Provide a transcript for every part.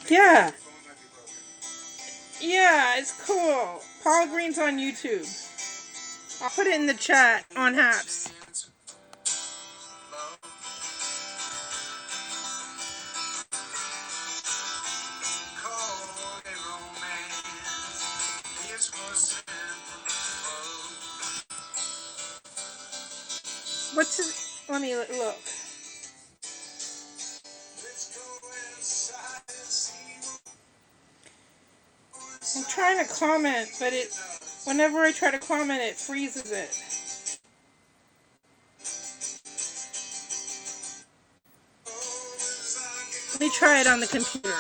Yeah. Yeah, it's cool. Paul Green's on YouTube. I'll put it in the chat on Haps. What's his... Let me look. I'm trying to comment, but whenever I try to comment, it freezes it. Let me try it on the computer.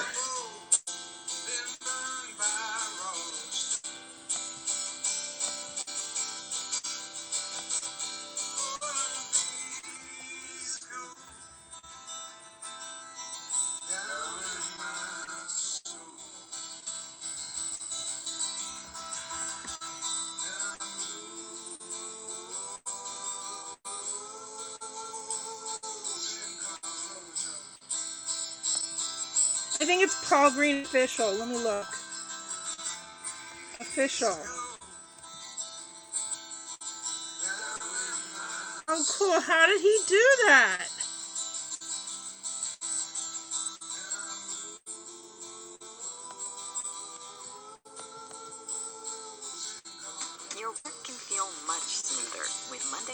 I think it's Paul Green Official. Let me look. Official. Oh, cool. How did he do that? Your work can feel much smoother with Monday.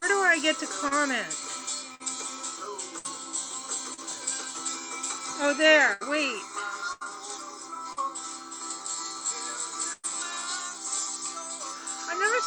Where do I get to comment? Oh, there. Wait. I've never...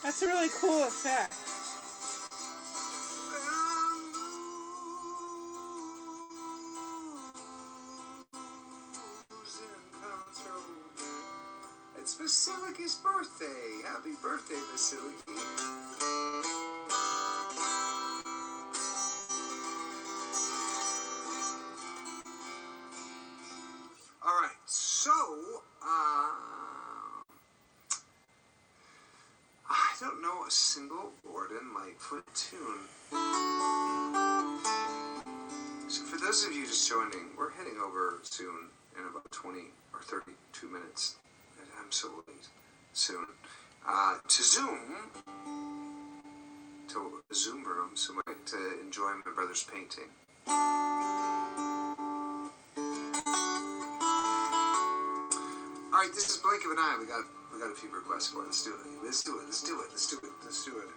That's a really cool effect. It's Vasiliki's birthday. Happy birthday, Vasiliki. All right, so I don't know a single Gordon Lightfoot tune. So for those of you just joining, we're heading over soon in about 20 or 32 minutes. I'm so late. Soon. To Zoom. To a Zoom room, so I might enjoy my brother's painting. All right, this is Blink of an Eye. We got a few requests for it. Let's do it. Let's do it. Let's do it. Let's do it. Let's do it.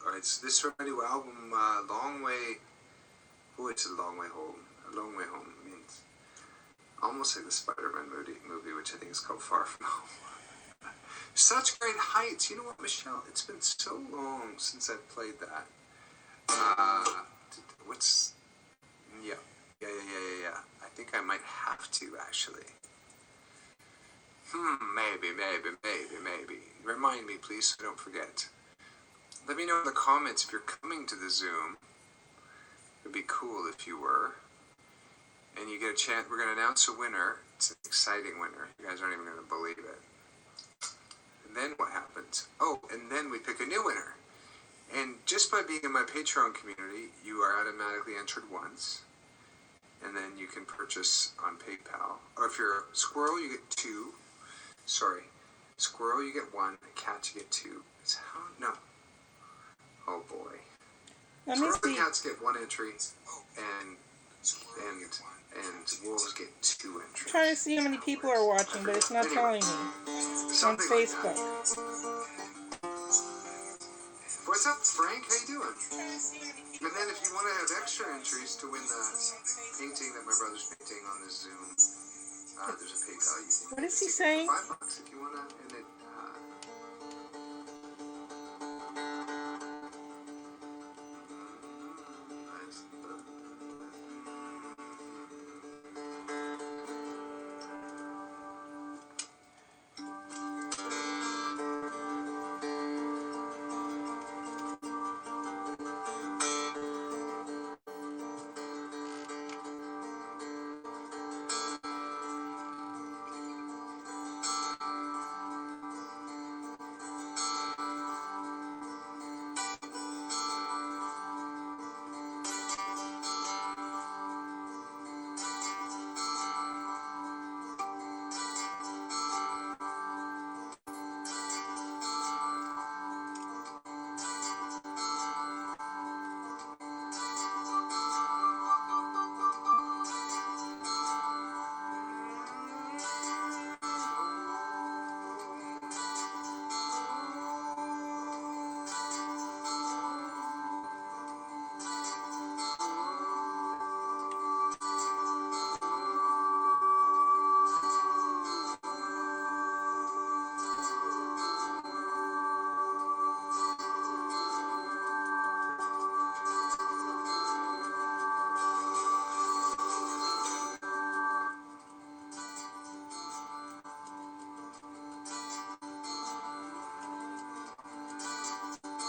All right, so this is from my new album, Long Way. Oh, it's a long way home. A long way home means almost like the Spider-Man movie, which I think is called Far From Home. Such great heights. You know what, Michelle? It's been so long since I've played that. What's... Yeah. I think I might have to, actually. Maybe. Remind me, please, so I don't forget. Let me know in the comments if you're coming to the Zoom. It'd be cool if you were. And you get a chance. We're going to announce a winner. It's an exciting winner. You guys aren't even going to believe it. And then what happens? Oh, and then we pick a new winner. And just by being in my Patreon community, you are automatically entered once. And then you can purchase on PayPal. Or if you're a squirrel, you get 2. Sorry. Squirrel, you get 1. A cat, you get 2. It's how? No. Oh, boy. Let me Squirrel and see. cats get 1 entry. And wolves get 2 entries. I'm trying to see how many people are watching, but it's not telling me on Something like Facebook. that. What's up, Frank? How you doing? And then if you want to have extra entries to win the painting that my brother's painting on this Zoom, there's a PayPal you can. What is he saying? $5 if you want to, and it.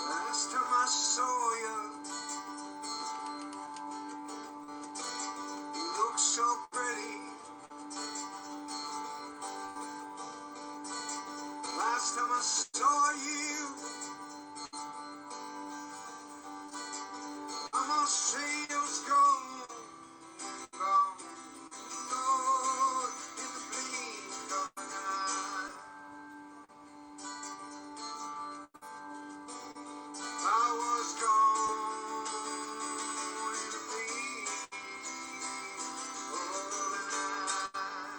Last time I saw you, you looked so pretty. Last time I saw you, I must say it was gone, gone, gone in the blink of an eye. I was gone in the blink of an eye.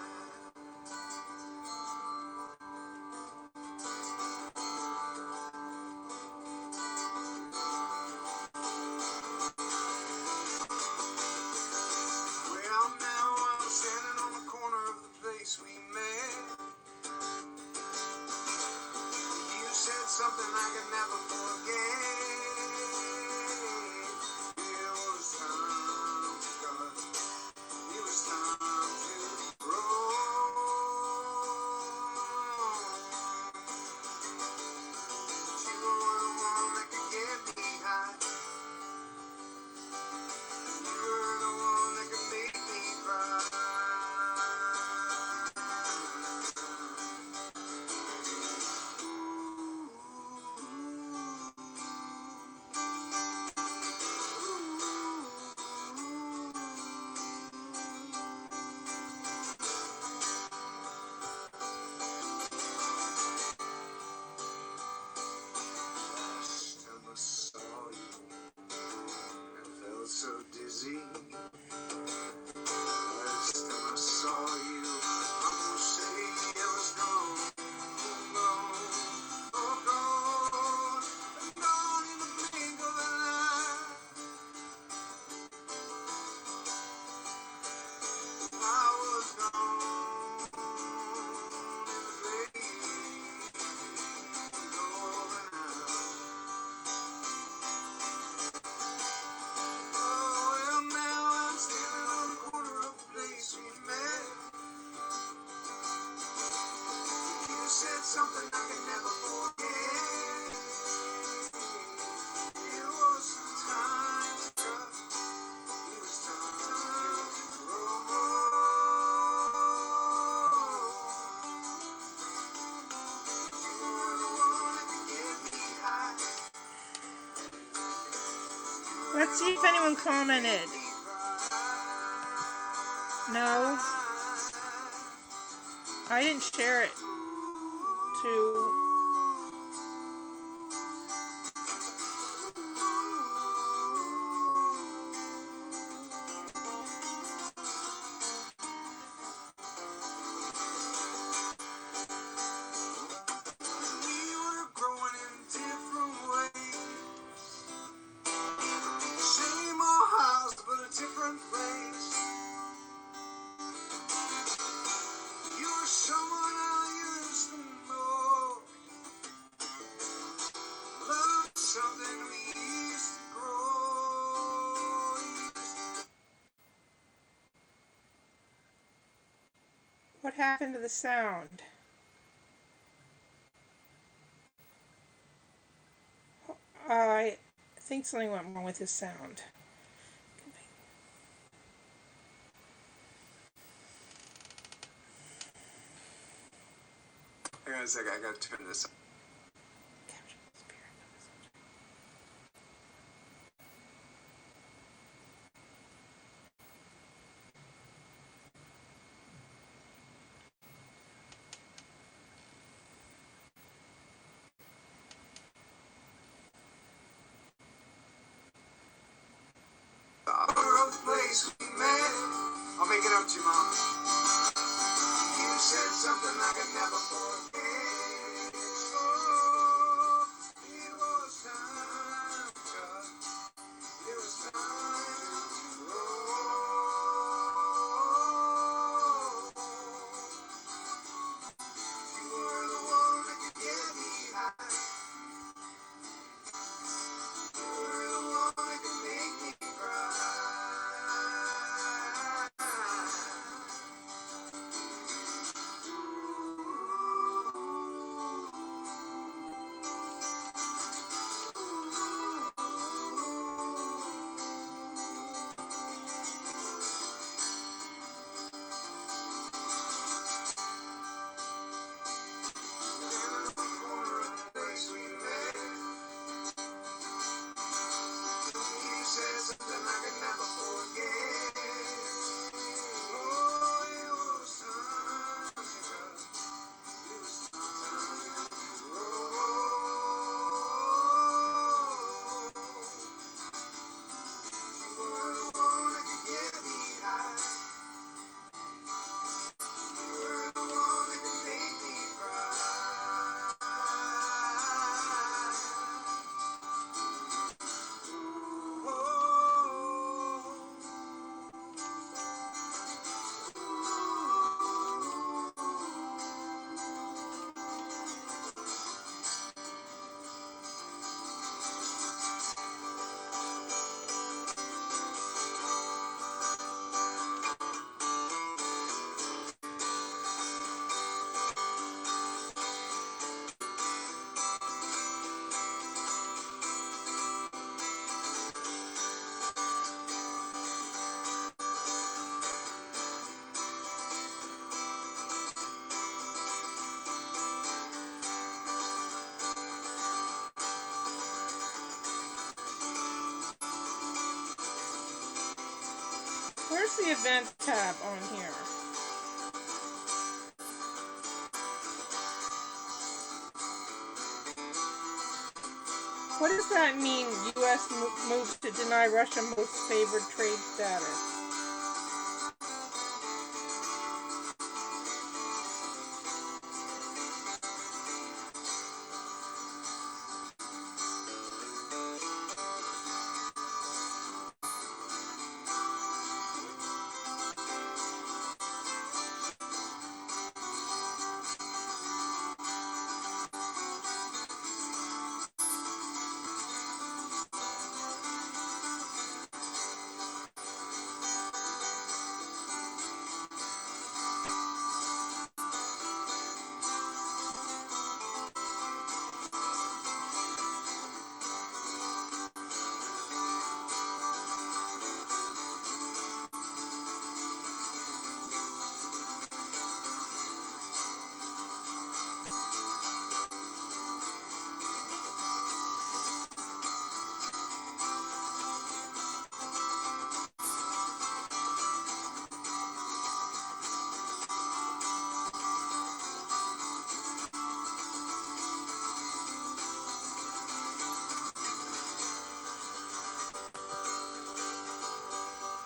Well, now I'm standing on the corner of the place we met. You said something I could never forget. It was time to cut. It was time to roll. You were the one that could get me high. You were the one that could make me cry. Last time I saw you, I felt so dizzy. Last time I saw you, I'm gonna say it was gone, gone, oh gone, gone in the blink of an eye. I was gone in the blink of an eye. Oh, well, now I'm standing on the corner of the place we met. You said something I could never forget. It was time to cut. See if anyone commented. No. I didn't share it to... What happened to the sound? I think something went wrong with his sound. Hang on a second, I gotta turn this up. Place we met. I'll make it up to you, Mom. You said something I could never forget. Oh, it was time, it was time to roll. You were the one that could get me high. You were the one that could make me cry. Where's the event tab on here? What does that mean, U.S. moves to deny Russia most favored trade status?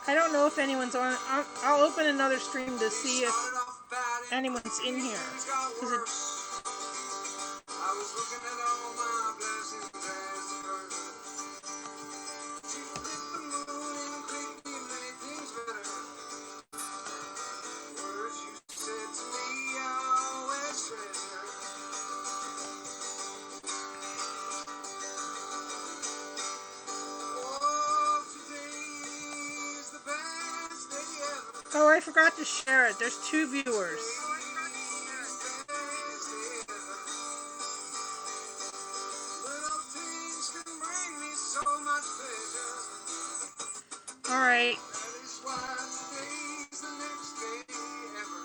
I don't know if anyone's on. I'll open another stream to see if anyone's in here. Cause it, I was looking at all my blessings as a curse. She flipped the moon and couldn't be many things better. Words you said to me I always treasure. Oh, today's the best day ever. oh, I forgot to share it. There's 2 viewers. Little things can bring me so much pleasure. All right. That is why today's the next day ever.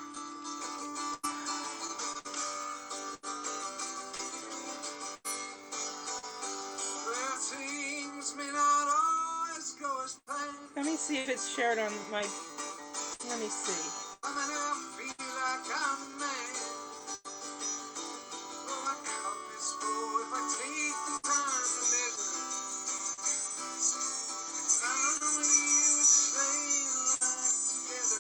Well, things may not always go as planned. Let me see if it's shared on my. Let me see. I mean, I feel like I'm a man. Oh, I count this road if I take the time to measure. I'm with you, staying like together.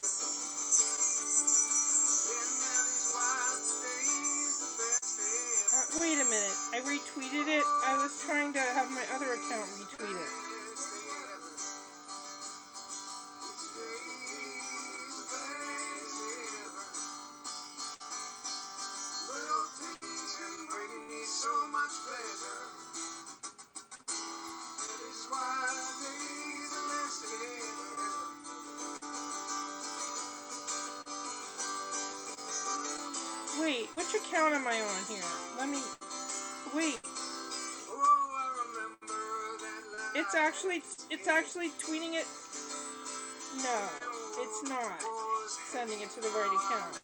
And that is why today's the best day ever. Wait a minute. I retweeted it. I was trying to have my other account retweet it. Wait, which account am I on here? Let me. Wait. It's actually tweeting it. No, it's not sending it to the right account.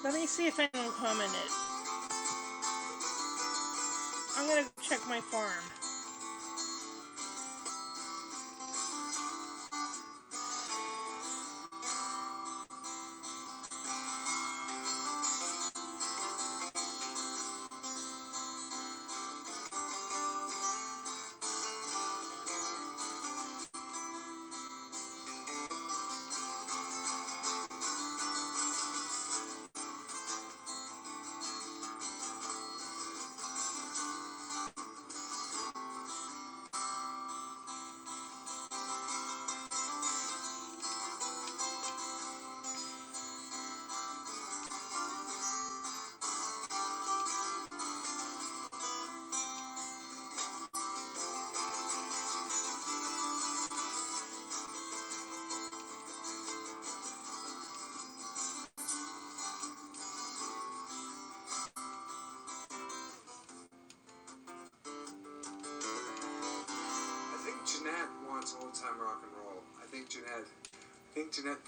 Let me see if anyone commented. I'm gonna check my farm. Jeanette.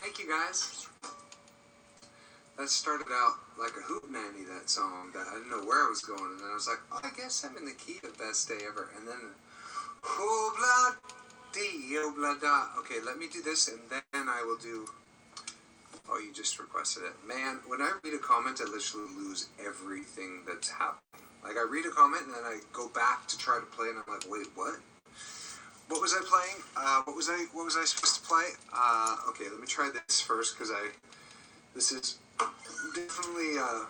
Thank you guys. That started out like a hoot nanny, that song. That I didn't know where I was going, and then I was like, oh, I guess I'm in the key of Best Day Ever. And then, oh blah dee, oh blah da. Okay, let me do this, and then I will do. Oh, you just requested it, man. When I read a comment, I literally lose everything that's happening. Like I read a comment, and then I go back to try to play, and I'm like, wait, what? What was I playing? What was I supposed to play? Okay, let me try this first, because this is definitely, I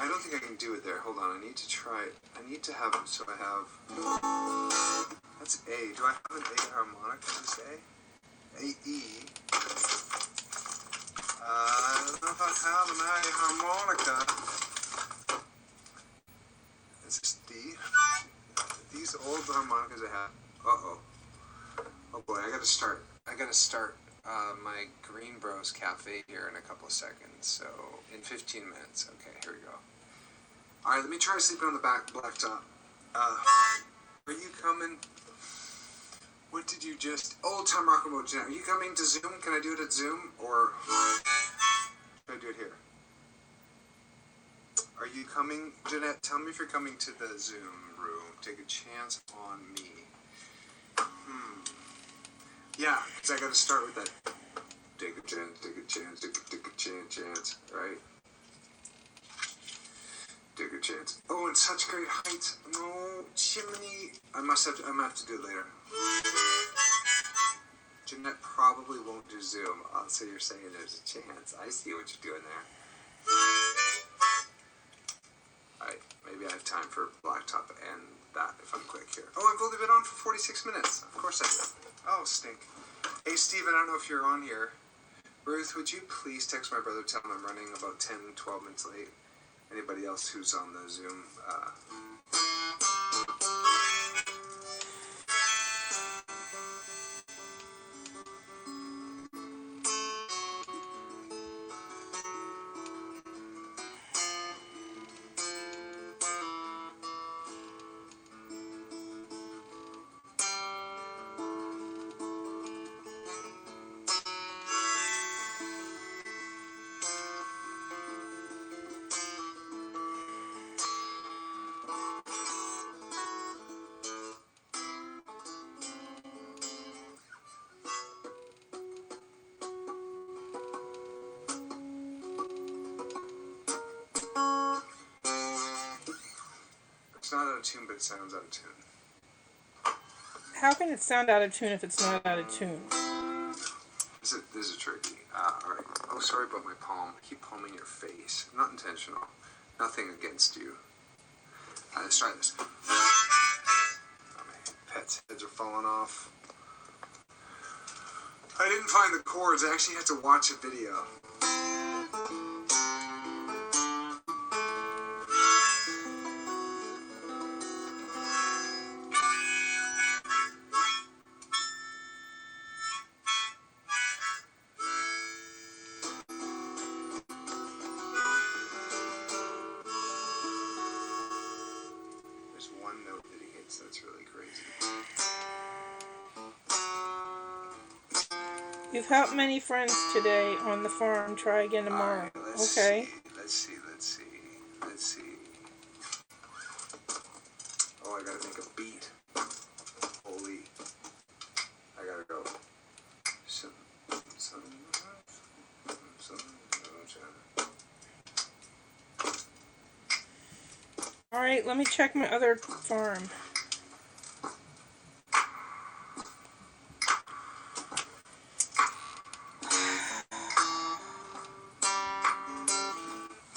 don't think I can do it there. Hold on, I need to try it. I need to have it, so I have, that's A. Do I have an A harmonic? Is this A? A-E. I don't know if I have an A harmonica. Is this D? These old harmonicas I have. Uh-oh. Oh boy, I gotta start my Green Bros Cafe here in a couple of seconds. So, in 15 minutes. Okay, here we go. Alright, let me try sleeping on the blacktop. Are you coming? What did you just... Old time rock and roll, Jeanette. Are you coming to Zoom? Can I do it at Zoom? Or... Can I do it here? Are you coming, Jeanette? Tell me if you're coming to the Zoom room. Take a chance on me. Yeah, because I got to start with that. Take a chance, take a chance, take a chance, right? Take a chance. Oh, and such great heights. No, chimney. I'm gonna have to do it later. Jeanette probably won't do Zoom. So you're saying there's a chance. I see what you're doing there. Alright, maybe I have time for Blacktop and that if I'm quick here. Oh, I've only been on for 46 minutes. Of course I did. Oh, stink. Hey, Steven, I don't know if you're on here. Ruth, would you please text my brother, tell him I'm running about 10, 12 minutes late. Anybody else who's on the Zoom, It's not out of tune, but it sounds out of tune. How can it sound out of tune if it's not out of tune? This is tricky. Alright. Oh, sorry about my palm. I keep palming your face. Not intentional. Nothing against you. Let's try this. Oh, my pet's heads are falling off. I didn't find the chords. I actually had to watch a video. You've helped many friends today on the farm. Try again tomorrow. Right, okay. Let's see. Oh, I gotta make a beat. Holy. I gotta go. Alright, let me check my other farm.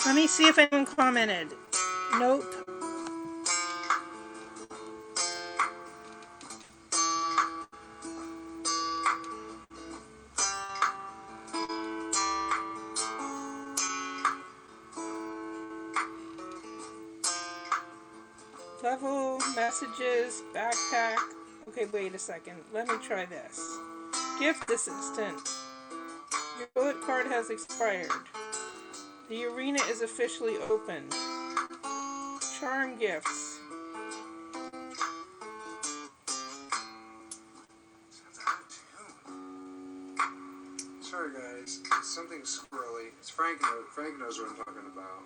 Let me see if anyone commented. Nope. Level, messages, backpack. Okay, wait a second. Let me try this. Gift assistant. Your bullet card has expired. The arena is officially open. Charm gifts. Sorry guys, it's something squirrely. It's Frank knows what I'm talking about.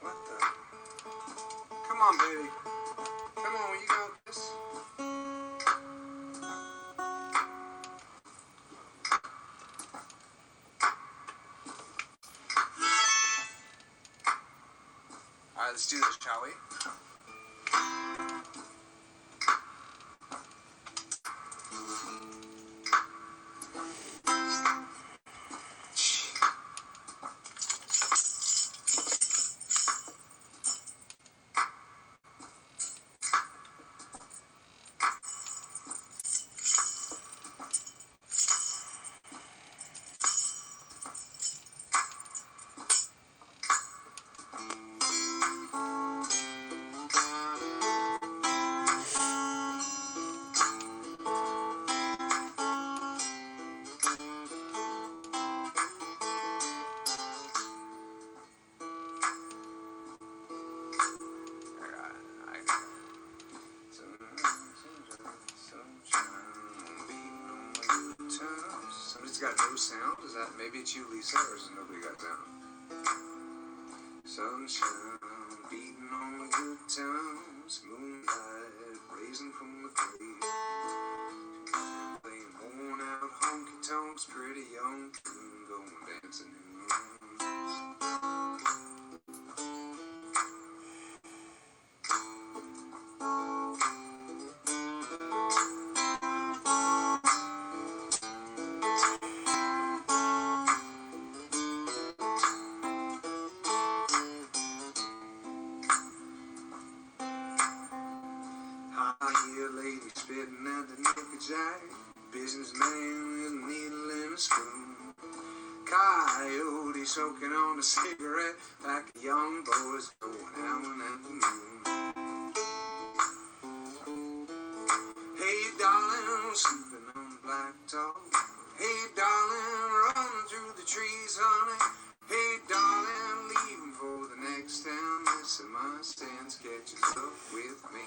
What the? Come on, baby. Come on, you got this. Alright, let's do this, shall we? Somebody's got no sound? Is that maybe it's you, Lisa, or is it nobody got sound? Sunshine beating on the good times, moonlight raising from the grave. Playing worn out honky tonks, pretty young, going dancing in the rain. Lady spitting at the nickel-jack, businessman with a needle and a spoon, coyote soaking on a cigarette, like a young boy's going howling at the moon. Hey darling, sleeping on the blacktop. Hey darling, running through the trees, honey. Hey darling, leaving for the next town. Listen, my stance catches up with me.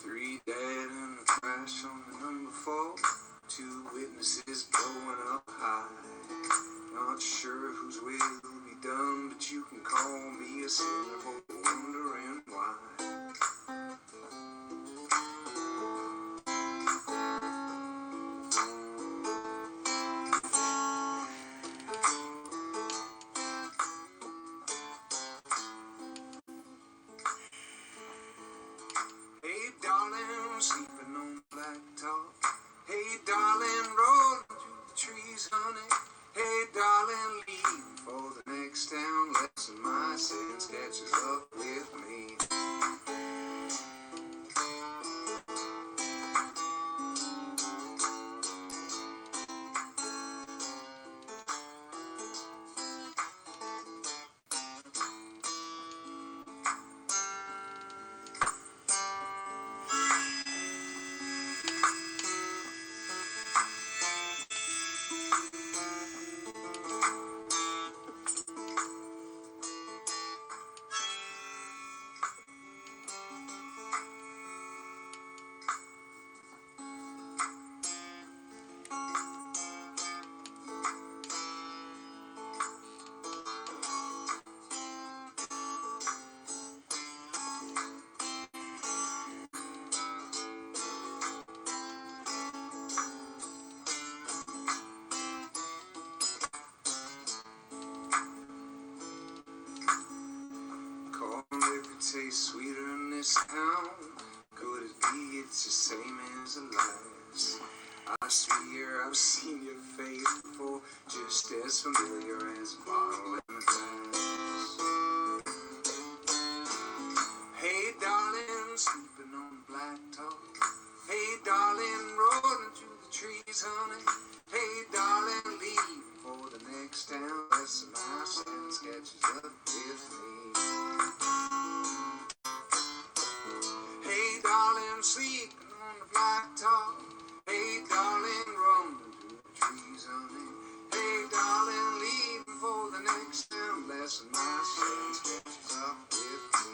Three dead in the crash on the number 4. 2 witnesses blowing up high. Not sure whose will be done, but you can call me a sinner for wondering why. Hey darling, sleeping on the blacktop. Hey darling, rolling through the trees, honey. Hey darling, leaving for the next town. Lesson my sins catches up with me. Tastes sweeter in this town. Could it be it's the same as the last? I swear I've seen your face before, just as familiar as a bottle and a glass. sleeping on the blacktop. Hey, darling, rolling through the trees, honey. Hey, darling, leave for the next town. Less of my sense catches up with me. Hey, darling, sleeping on the blacktop. Hey, darling, rolling through the trees, honey. Hey, darling, leaving for the next town. Less of my sense catches up with me.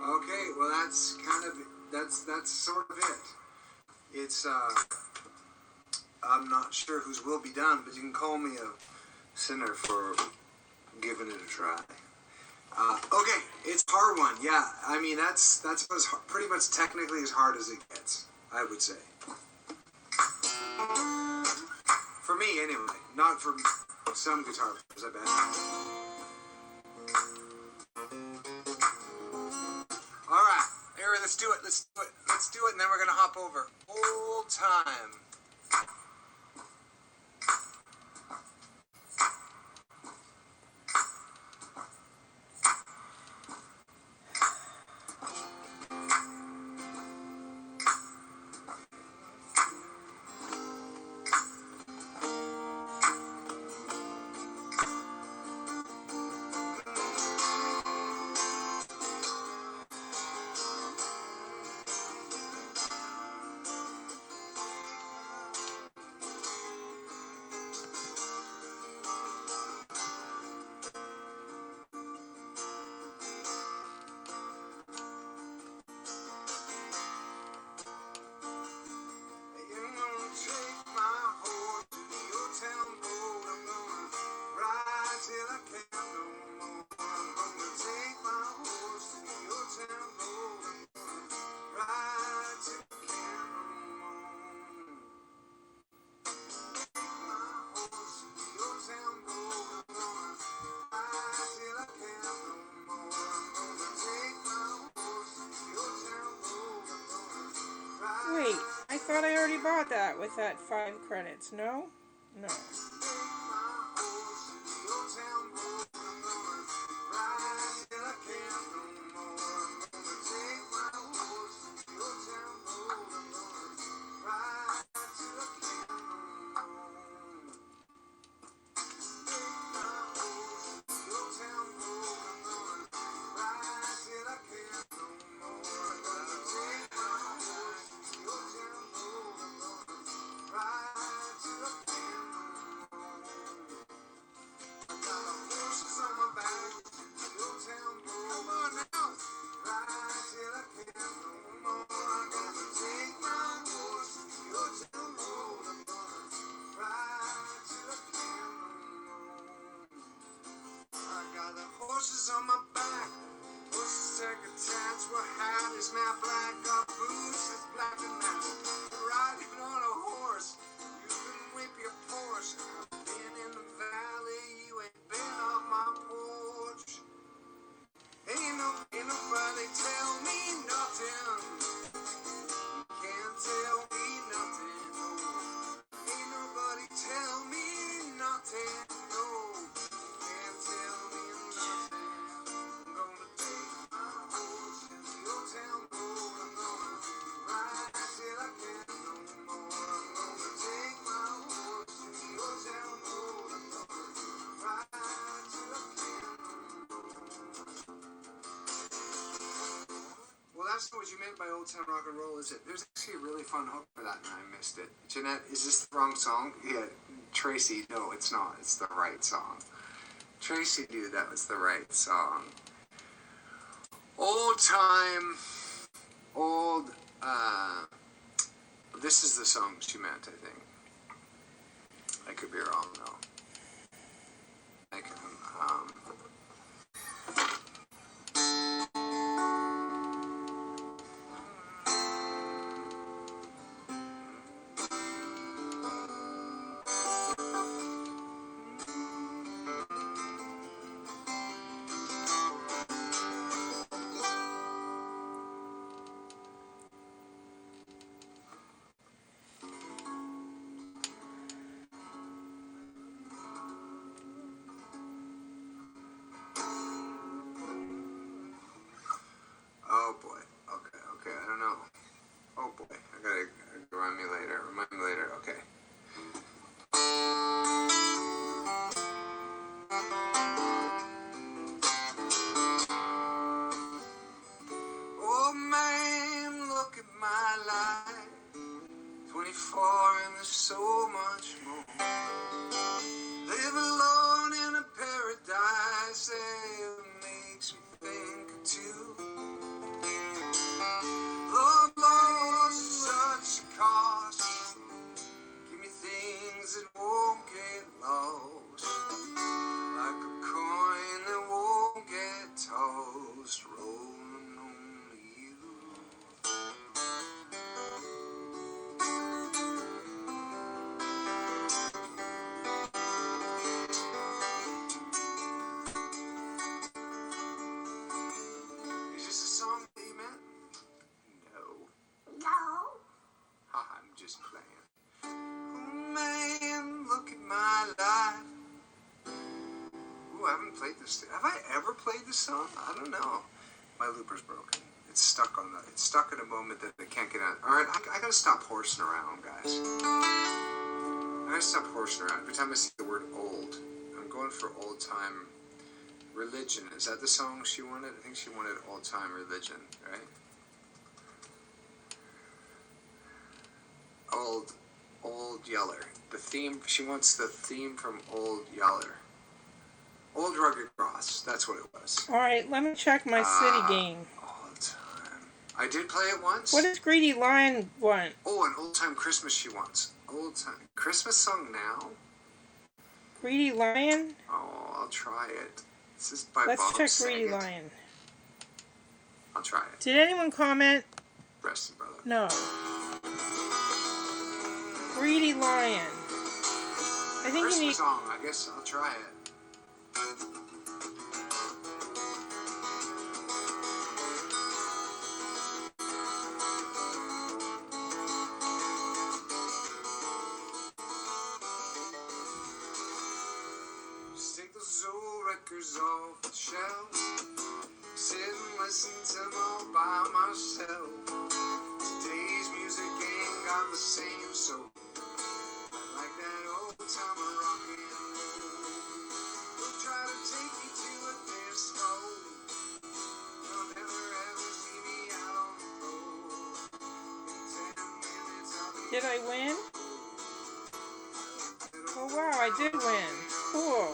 Okay, well that's sort of it. It's I'm not sure whose will be done, but you can call me a sinner for giving it a try. Okay, it's a hard one. Yeah, I mean that's pretty much technically as hard as it gets, I would say. For me, anyway, not for some guitar players, I bet. All right, here, let's do it. Let's do it, and then we're gonna hop over. Old time. Wait, I thought I already bought that with that 5 credits. No? No. ask what you meant by Old Town Rock and Roll. Is it? There's actually a really fun hook for that, and I missed it. Jeanette, is this the wrong song? Yeah, Tracy, no, it's not. It's the right song. Tracy knew that was the right song. Old time, old. This is the song she meant, I think. I could be wrong though. I can. Oh boy. Okay. I don't know. Oh boy. I gotta remind me later. Okay. Oh man, look at my life. 24 and there's so much more. Live alone in a paradise that makes me think of two. Love lost such a cost. Give me things that won't get lost. Like a coin that won't get tossed. Rolling only you. Is this a song that you meant? No. Haha, I'm just playing. Oh man, look at my life. Ooh, I haven't played this. Have I ever played this song? I don't know. My looper's broken. It's stuck at a moment that I can't get out. Alright, I gotta stop horsing around, guys. I gotta stop horsing around. Every time I see the word old, I'm going for old time religion. Is that the song she wanted? I think she wanted old time religion, right? Old Yeller. The theme, she wants the theme from Old Yeller. Old Rugged Cross, that's what it was. Alright, let me check my city game. Old time. I did play it once. What does Greedy Lion want? Oh, an old time Christmas she wants. Old time. Christmas song now? Greedy Lion? Oh, I'll try it. This is by Let's Bob check Saget. Greedy Lion. I'll try it. Did anyone comment? Preston, brother. No. Greedy Lion. I think you Christmas need... song, I guess I'll try it. Just take those old records off the shelf. Sit and listen to them all by myself. Today's music ain't got the same soul. Like that old time rock and roll. They'll try to take me to a disco. They'll never ever see me out on the road. In 10 minutes I'll be Did I win? Oh wow, I did win. Cool.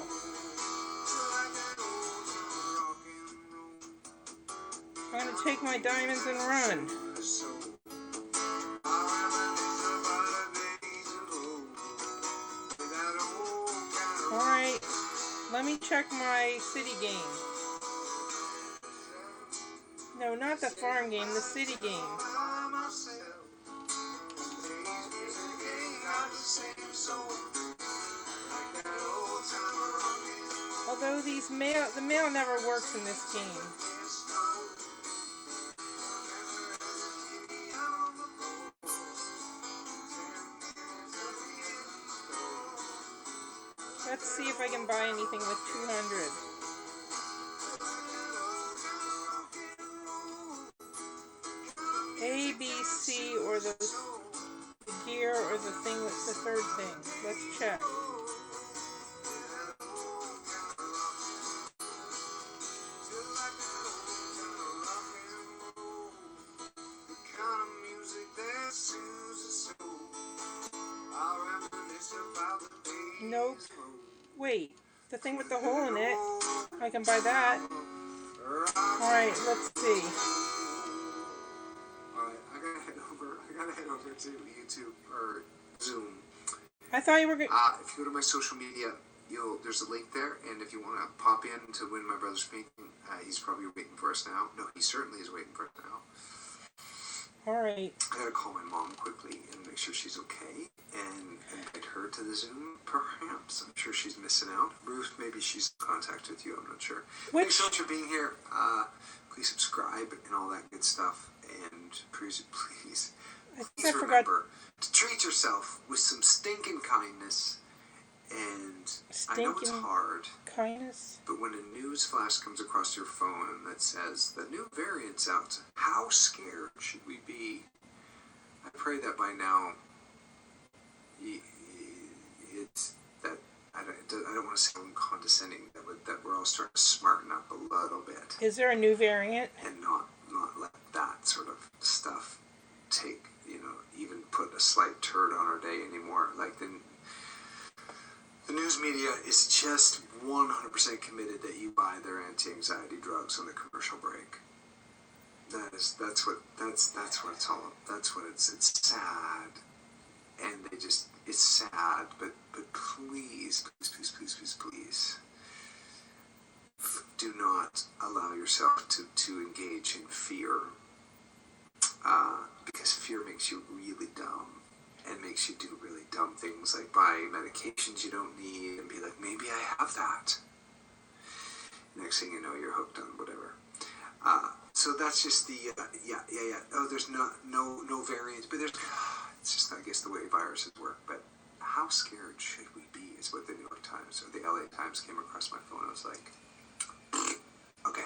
like that old time rock and roll. I'm gonna take my diamonds and run. So I reminisce about the days of old. With that old kind of Alright, let me check my city game. No, not the farm game, the city game. by myself. Today's music ain't got the same soul. Like that old time rock and roll. Although the mail never works in this game. Let's see if I can buy anything with 200. A, B, C, or the gear, or the thing that's the third thing. Let's check. Nope. Wait, the thing with the hole in it. I can buy that. Alright, let's see. Alright, I gotta head over to YouTube or Zoom. I thought you were going if you go to my social media, there's a link there, and if you want to pop in to win my brother's painting, he's probably waiting for us now. No, he certainly is waiting for us now. Alright. I gotta call my mom quickly and make sure she's okay, and invite her to the Zoom, perhaps. I'm sure she's missing out. Ruth, maybe she's in contact with you, I'm not sure. Thanks so much for being here. Please subscribe and all that good stuff, and please remember to treat yourself with some stinking kindness. And I know it's hard, kindness. but when a news flash comes across your phone that says the new variant's out, how scared should we be? I pray that by now, it's that I don't want to sound condescending. That we're all starting to smarten up a little bit. Is there a new variant? And not let that sort of stuff take, even put a slight turd on our day anymore. Like the news media is just 100% committed that you buy their anti-anxiety drugs on the commercial break. That's what it's all about. That's what it's sad. And it's sad, but please do not allow yourself to engage in fear. Because fear makes you really dumb. And makes you do really dumb things like buy medications you don't need and be like, maybe I have that. Next thing you know, you're hooked on whatever. So that's just the Oh, there's no variants, but it's just, I guess, the way viruses work. But how scared should we be? Is what the New York Times or the LA Times came across my phone. I was like, okay,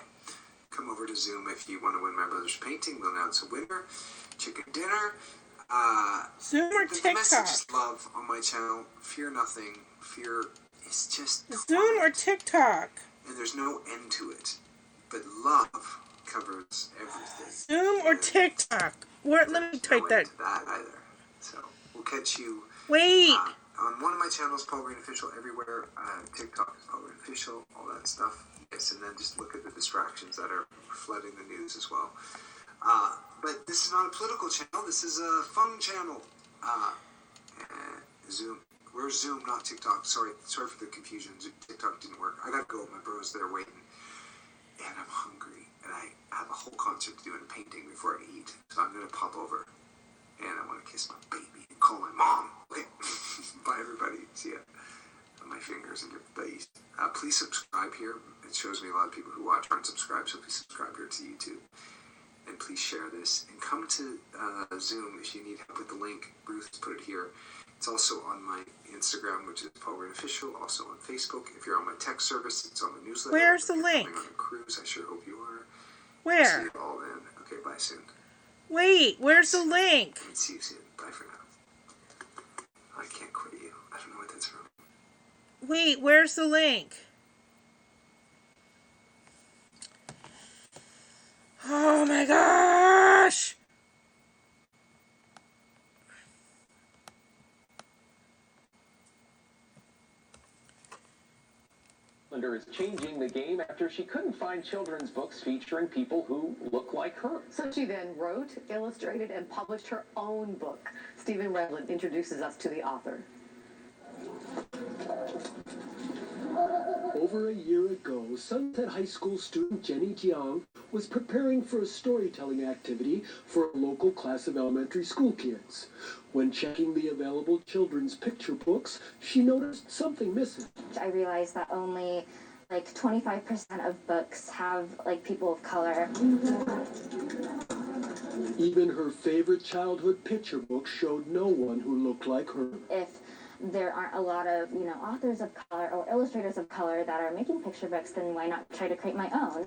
come over to Zoom if you want to win my brother's painting. We'll announce a winner. Chicken dinner. Zoom or the TikTok? message is love on my channel. Fear nothing. Fear is just Zoom or TikTok? And there's no end to it. But love covers everything. Zoom or TikTok? Let me type no that. End to that either. So we'll catch you. Wait. On one of my channels, Paul Green Official everywhere. TikTok is Paul Green Official. All that stuff. Yes, and then just look at the distractions that are flooding the news as well. But this is not a political channel. This is a fun channel. Zoom. We're Zoom, not TikTok. Sorry for the confusion. TikTok didn't work. I gotta go. My bro's there waiting. And I'm hungry. And I have a whole concert to do in a painting before I eat. So I'm gonna pop over. And I want to kiss my baby and call my mom. Okay. Bye, everybody. See ya. On my fingers and your face. Please subscribe here. It shows me a lot of people who watch aren't subscribed. So please subscribe here to YouTube. And please share this. And come to Zoom if you need help with the link. Ruth has put it here. It's also on my Instagram, which is Paul Green Official. Also on Facebook. If you're on my text service, it's on the newsletter. Where's the if you're link? going on a cruise, I sure hope you are. Where? See you all then. Okay, bye soon. Wait, where's the link? And see you soon. Bye for now. I can't quit you. I don't know what that's from. Wait, where's the link? Oh my gosh! Is changing the game after she couldn't find children's books featuring people who look like her. So she then wrote, illustrated, and published her own book. Stephen Redlin introduces us to the author. Over a year ago, Sunset High School student Jenny Jiang was preparing for a storytelling activity for a local class of elementary school kids. When checking the available children's picture books, she noticed something missing. I realized that only like 25% of books have like people of color. Even her favorite childhood picture book showed no one who looked like her. If there aren't a lot of, authors of color or illustrators of color that are making picture books, then why not try to create my own?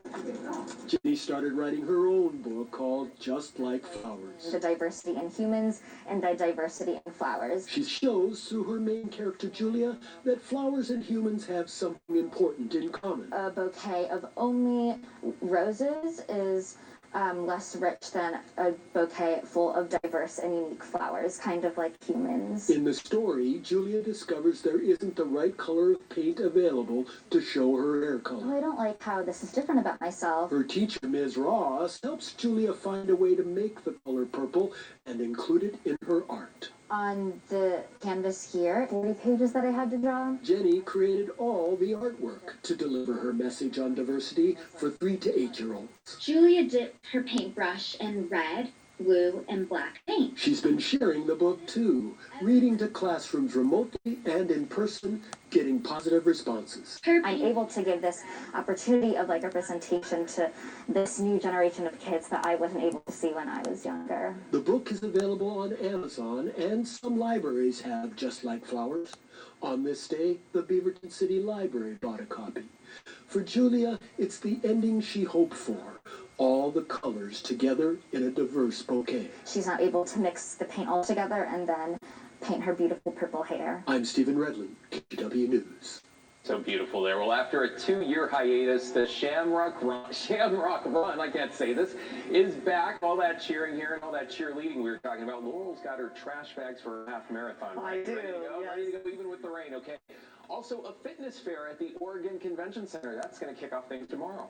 Jenny started writing her own book called Just Like Flowers. The diversity in humans and the diversity in flowers. She shows through her main character, Julia, that flowers and humans have something important in common. A bouquet of only roses is less rich than a bouquet full of diverse and unique flowers, kind of like humans. In the story, Julia discovers there isn't the right color of paint available to show her hair Oh, color. I don't like how this is different about myself. Her teacher, Ms. Ross, helps Julia find a way to make the color purple and include it in her art. On the canvas here, 40 pages that I had to draw. Jenny created all the artwork to deliver her message on diversity for 3 to 8-year-olds. Julia dipped her paintbrush in red, blue, and black paint. She's been sharing the book too, reading to classrooms remotely and in person, getting positive responses. Her I'm able to give this opportunity of like representation to this new generation of kids that I wasn't able to see when I was younger. The book is available on Amazon, and some libraries have Just Like Flowers. On this day, the Beaverton City Library bought a copy. For Julia, it's the ending she hoped for. All the colors together in a diverse bouquet. She's not able to mix the paint all together and then paint her beautiful purple hair. I'm Stephen Redlin, KGW News. So beautiful there. Well, after a 2-year hiatus, the Shamrock Run, I can't say this, is back. All that cheering here and all that cheerleading we were talking about. Laurel's got her trash bags for her half marathon. I do, Ready to go? yes. Ready to go even with the rain, okay. Also, a fitness fair at the Oregon Convention Center. That's going to kick off things tomorrow.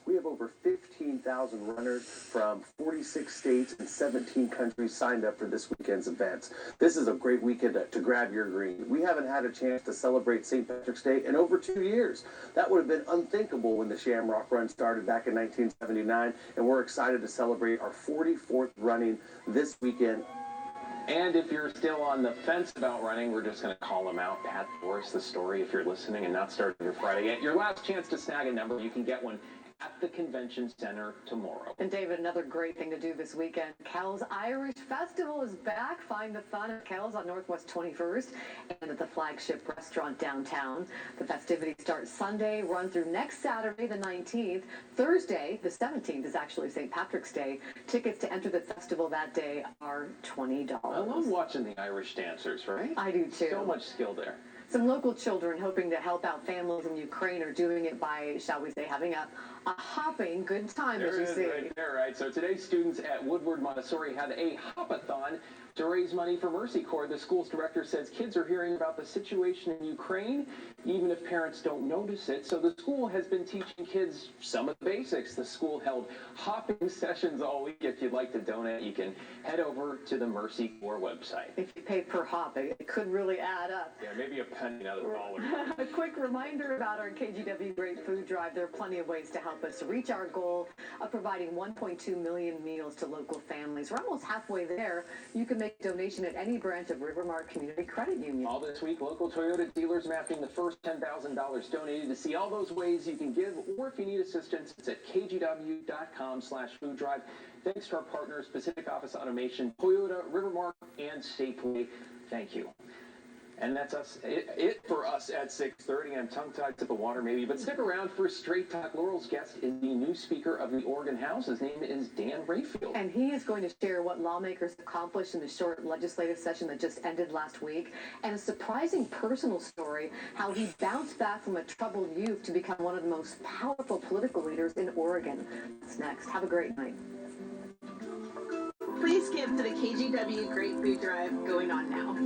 We have over 15,000 runners from 46 states and 17 countries signed up for this weekend's events. This is a great weekend to grab your green. We haven't had a chance to celebrate St. Patrick's Day in over 2 years. That would have been unthinkable when the Shamrock Run started back in 1979, and we're excited to celebrate our 44th running this weekend. And if you're still on the fence about running, we're just going to call them out. Pat Boris, the story, if you're listening and not starting your Friday yet. Your last chance to snag a number, you can get one at the convention center tomorrow. And David, another great thing to do this weekend. Cal's Irish Festival is back. Find the fun at Cal's on Northwest 21st and at the flagship restaurant downtown. The festivities start Sunday, run through next Saturday, the 19th. Thursday, the 17th, is actually St. Patrick's Day. Tickets to enter the festival that day are $20. I love watching the Irish dancers, right? I do too. So much skill there. Some local children hoping to help out families in Ukraine are doing it by, shall we say, having a hopping good time, as you see. Right there, right? So today, students at Woodward Montessori had a hop-a-thon to raise money for Mercy Corps. The school's director says kids are hearing about the situation in Ukraine, even if parents don't notice it. So the school has been teaching kids some of the basics. The school held hopping sessions all week. If you'd like to donate, you can head over to the Mercy Corps website. If you pay per hop, it could really add up. Yeah, maybe a penny, not a dollar. A quick reminder about our KGW Great Food Drive. There are plenty of ways to help us reach our goal of providing 1.2 million meals to local families. We're almost halfway there. You can make a donation at any branch of Rivermark Community Credit Union. All this week, local Toyota dealers mapping the first $10,000 donated. To see all those ways you can give, or if you need assistance, it's at kgw.com/food drive. Thanks to our partners, Pacific Office Automation, Toyota, Rivermark, and Safeway. Thank you. And that's us. It for us at 6:30. I'm tongue-tied, sip of water maybe, but stick around for Straight Talk. Laurel's guest is the new Speaker of the Oregon House. His name is Dan Rayfield. And he is going to share what lawmakers accomplished in the short legislative session that just ended last week, and a surprising personal story, how he bounced back from a troubled youth to become one of the most powerful political leaders in Oregon. That's next. Have a great night. Please give to the KGW Great Food Drive going on now.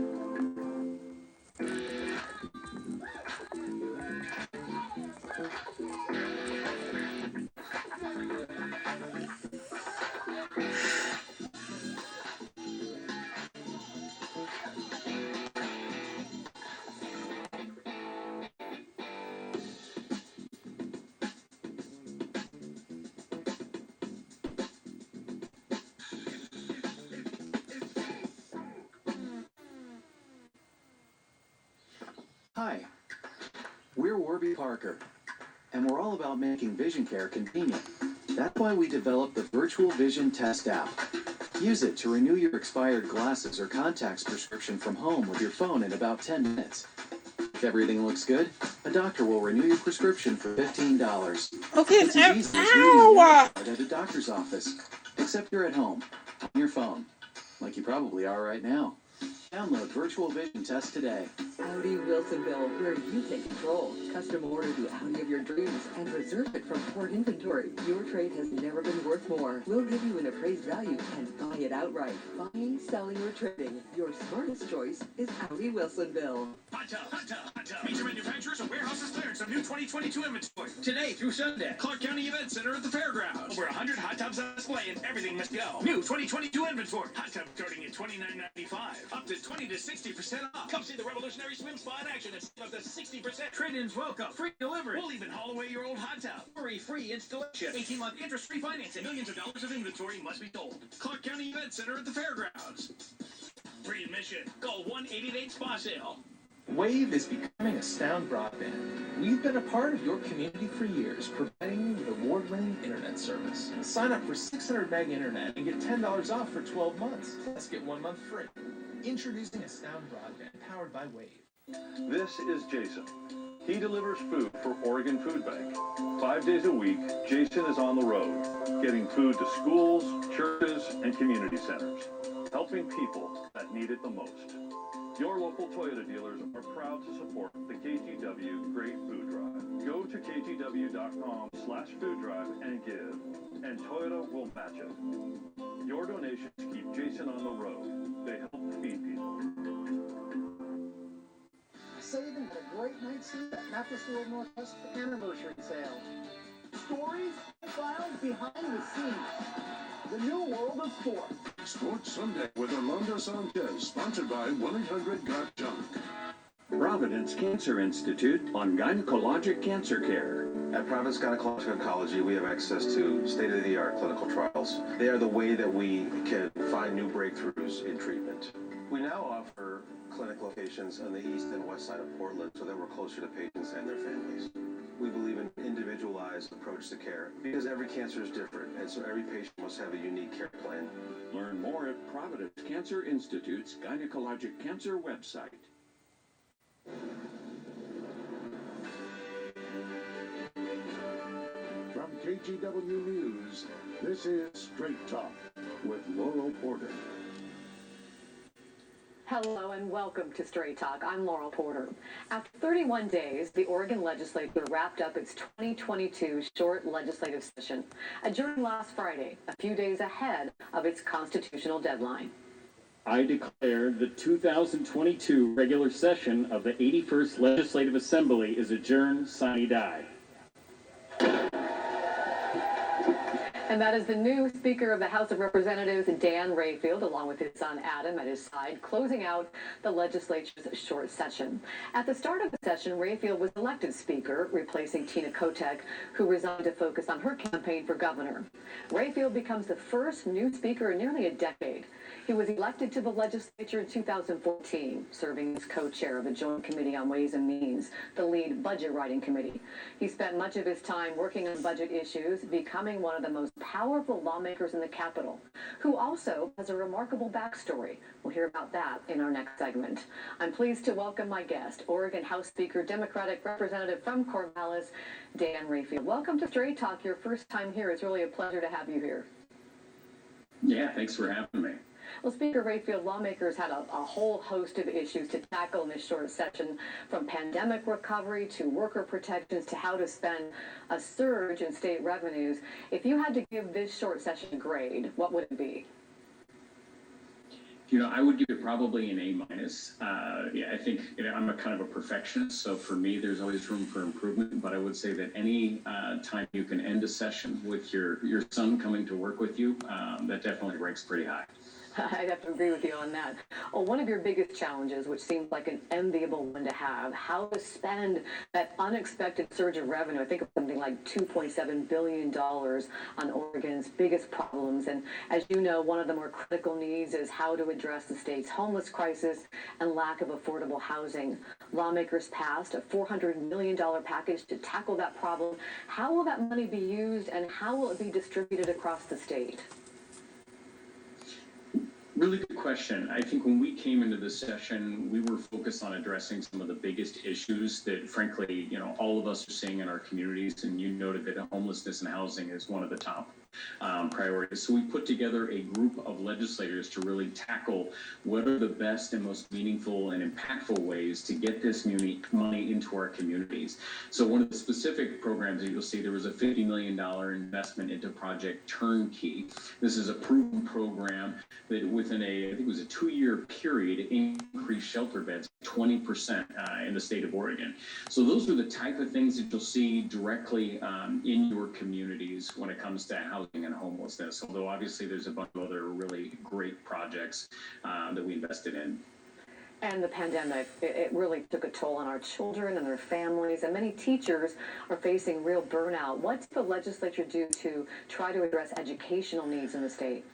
Hi, we're Warby Parker, and we're all about making vision care convenient. That's why we developed the Virtual Vision Test app. Use it to renew your expired glasses or contacts prescription from home with your phone in about 10 minutes. If everything looks good, a doctor will renew your prescription for $15. Okay, It's as easy as reading your card at a doctor's office, except you're at home, on your phone, like you probably are right now. Download Virtual Vision Test today. Audi Wilsonville, where you take control. Custom order the Audi of your dreams and reserve it from Ford inventory. Your trade has never been worth more. We'll give you an appraised value and buy it outright. Buying, selling, or trading. Your smartest choice is Audi Wilsonville. Hot Tub, Hot Tub, Hot Tub. Major manufacturers and warehouses clearing some new 2022 inventory. Today through Sunday, Clark County Event Center at the fairgrounds. Over 100 hot tubs on display and everything must go. New 2022 inventory. Hot tub starting at $29.95. Up to 20 to 60% off. Come see the revolutionary swim spa in action and save up to 60%. Trade-ins welcome. Free delivery. We'll even haul away your old hot tub. Free installation. 18-month interest-free financing. Millions of dollars of inventory must be sold. Clark County Event Center at the fairgrounds. Free admission. Call 1-888-SPA-SALE. Wave is becoming Astound Broadband. We've been a part of your community for years, providing you with award-winning internet service. Sign up for 600 meg internet and get $10 off for 12 months. Plus, get 1 month free. Introducing Astound Broadband, powered by Wave. This is Jason. He delivers food for Oregon Food Bank. 5 days a week, Jason is on the road, getting food to schools, churches, and community centers, helping people that need it the most. Your local Toyota dealers are proud to support the KTW Great Food Drive. Go to ktw.com/food drive and give, and Toyota will match it. Your donations keep Jason on the road. They help feed people. Saving had a great night's sleep at Mattress World Northwest anniversary sale. Stories, profiles behind the scenes. The new world of sports. Sports Sunday with Armando Sanchez, sponsored by 1-800-GOT-JUNK. Providence Cancer Institute on gynecologic cancer care. At Providence Gynecologic Oncology, we have access to state-of-the-art clinical trials. They are the way that we can find new breakthroughs in treatment. We now offer clinic locations on the east and west side of Portland so that we're closer to patients and their families. We believe in an individualized approach to care because every cancer is different, and so every patient must have a unique care plan. Learn more at Providence Cancer Institute's gynecologic cancer website. From KGW News, this is Straight Talk with Laurel Porter. Hello and welcome to Straight Talk. I'm Laurel Porter. After 31 days, the Oregon legislature wrapped up its 2022 short legislative session, adjourned last Friday, a few days ahead of its constitutional deadline. I declare the 2022 regular session of the 81st Legislative Assembly is adjourned sine die. And that is the new Speaker of the House of Representatives, Dan Rayfield, along with his son Adam at his side, closing out the legislature's short session. At the start of the session, Rayfield was elected Speaker, replacing Tina Kotek, who resigned to focus on her campaign for governor. Rayfield becomes the first new Speaker in nearly a decade. He was elected to the legislature in 2014, serving as co-chair of the Joint Committee on Ways and Means, the lead budget writing committee. He spent much of his time working on budget issues, becoming one of the most powerful lawmakers in the Capitol, who also has a remarkable backstory. We'll hear about that in our next segment. I'm pleased to welcome my guest, Oregon House Speaker, Democratic Representative from Corvallis, Dan Rayfield. Welcome to Straight Talk. Your first time here. It's really a pleasure to have you here. Yeah, thanks for having me. Well, Speaker Rayfield, lawmakers had a whole host of issues to tackle in this short session, from pandemic recovery to worker protections to how to spend a surge in state revenues. If you had to give this short session a grade, what would it be? You know, I would give it probably an A-. Yeah, I think I'm a kind of a perfectionist, so for me, there's always room for improvement. But I would say that any time you can end a session with your son coming to work with you, that definitely ranks pretty high. I'd have to agree with you on that. Well, one of your biggest challenges, which seems like an enviable one to have, how to spend that unexpected surge of revenue. I think of something like $2.7 billion on Oregon's biggest problems. And as you know, one of the more critical needs is how to address the state's homeless crisis and lack of affordable housing. Lawmakers passed a $400 million package to tackle that problem. How will that money be used, and how will it be distributed across the state? Really good question. I think when we came into this session, we were focused on addressing some of the biggest issues that, frankly, all of us are seeing in our communities. And you noted that homelessness and housing is one of the top. priorities. So we put together a group of legislators to really tackle what are the best and most meaningful and impactful ways to get this money into our communities. So one of the specific programs that you'll see, there was a $50 million investment into Project Turnkey. This is a proven program that within I think it was a 2-year period, increased shelter beds 20% in the state of Oregon. So those are the type of things that you'll see directly in your communities when it comes to housing and homelessness. Although obviously there's a bunch of other really great projects that we invested in. And the pandemic, it really took a toll on our children and their families, and many teachers are facing real burnout. What's the legislature do to try to address educational needs in the state?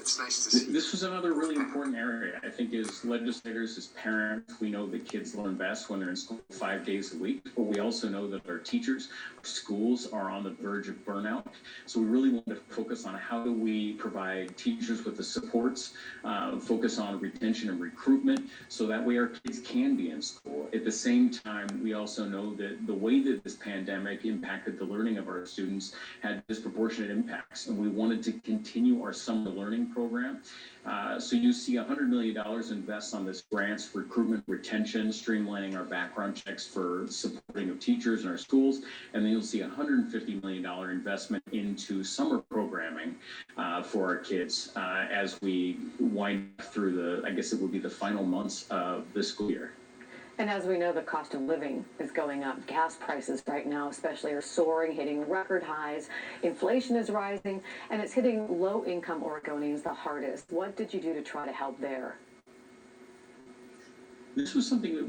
It's nice to see. This was another really important area. I think as legislators, as parents, we know that kids learn best when they're in school 5 days a week, but we also know that our teachers, our schools are on the verge of burnout. So we really want to focus on how do we provide teachers with the supports, focus on retention and recruitment, so that way our kids can be in school. At the same time, we also know that the way that this pandemic impacted the learning of our students had disproportionate impacts, and we wanted to continue our summer learning program. So you see $100 million invest on this grants, recruitment, retention, streamlining our background checks for supporting of teachers in our schools. And then you'll see $150 million investment into summer programming for our kids as we wind through I guess it would be the final months of the school year. And as we know, the cost of living is going up. Gas prices right now especially are soaring, hitting record highs. Inflation is rising, and it's hitting low-income Oregonians the hardest. What did you do to try to help there? This was something that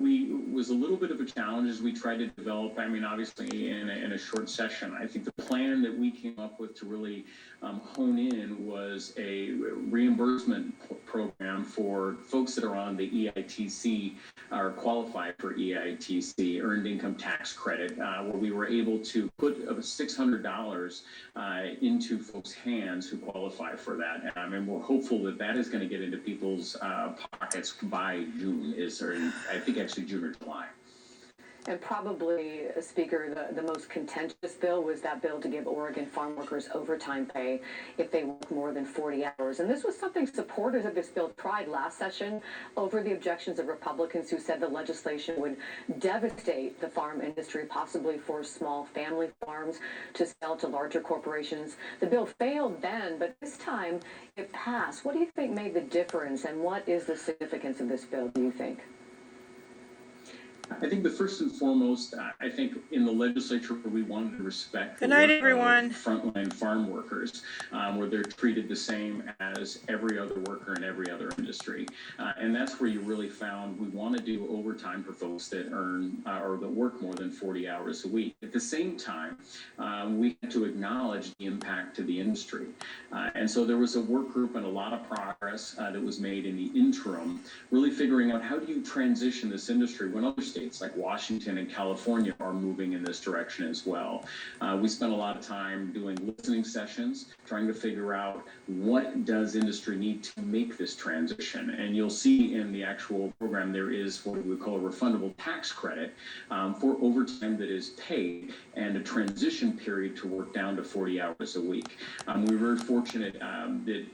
was a little bit of a challenge as we tried to develop. I mean, obviously in a short session. I think the plan that we came up with to really hone in was a reimbursement program for folks that are on the EITC or qualify for EITC, Earned Income Tax Credit, where we were able to put $600 into folks' hands who qualify for that. And we're hopeful that that is going to get into people's pockets by June, I think actually June or July. And probably, Speaker, the most contentious bill was that bill to give Oregon farm workers overtime pay if they work more than 40 hours. And this was something supporters of this bill tried last session over the objections of Republicans who said the legislation would devastate the farm industry, possibly force small family farms to sell to larger corporations. The bill failed then, but this time it passed. What do you think made the difference, and what is the significance of this bill, do you think? I think the first and foremost, I think in the legislature we wanted to respect Good night, everyone. Frontline farm workers, where they're treated the same as every other worker in every other industry. And that's where you really found we want to do overtime for folks that earn or that work more than 40 hours a week. At the same time, we had to acknowledge the impact to the industry. And so there was a work group and a lot of progress that was made in the interim, really figuring out how do you transition this industry when other states like Washington and California are moving in this direction as well. We spent a lot of time doing listening sessions, trying to figure out what does industry need to make this transition. And you'll see in the actual program there is what we call a refundable tax credit for overtime that is paid and a transition period to work down to 40 hours a week. We were very fortunate that